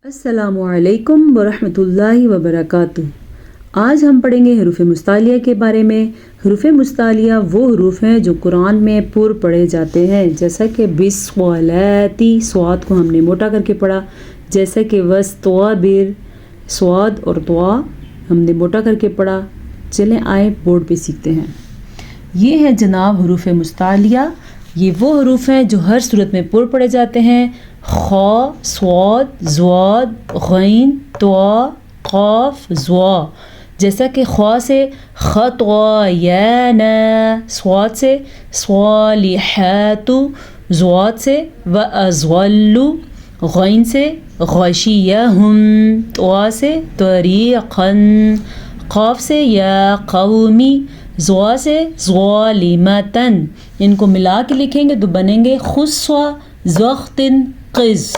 अस्सलामुअलैकुम वरहमतुल्लाहि वबरकातुह। आज हम पढ़ेंगे हरूफ मुस्तालिया के बारे में। हरूफ मुस्तालिया वो हरूफ हैं जो कुरान में पूर्व पढ़े जाते हैं, जैसा कि बिस्वलाती, स्वाद को हमने मोटा करके पढ़ा, जैसा कि वस्तवाबिर, स्वाद और तवा हमने मोटा करके पढ़ा। चलें आए बोर्ड पे सीखते हैं। ये है जनाब हरूफ मुस्तालिया। ये वो हरूफ हैं जो हर सूरत में पूर्व पढ़े जाते हैं। खा, स्वाद, ज़्वाद, गैन, तवा, क़ाफ, ज़्वा। जैसा कि खा से खतवायाना, स्वाद से स्वालिहातु, ज़्वाद से वअज़्वल्लु, गैन से गशियहुम, तवा से तरीक़न, क़ाफ से या क़ौमी, ज़्वा से ज़्वालिमतन। इनको मिला के लिखेंगे तो बनेंगे खुस्वा ज़ख्तिन क़िज़।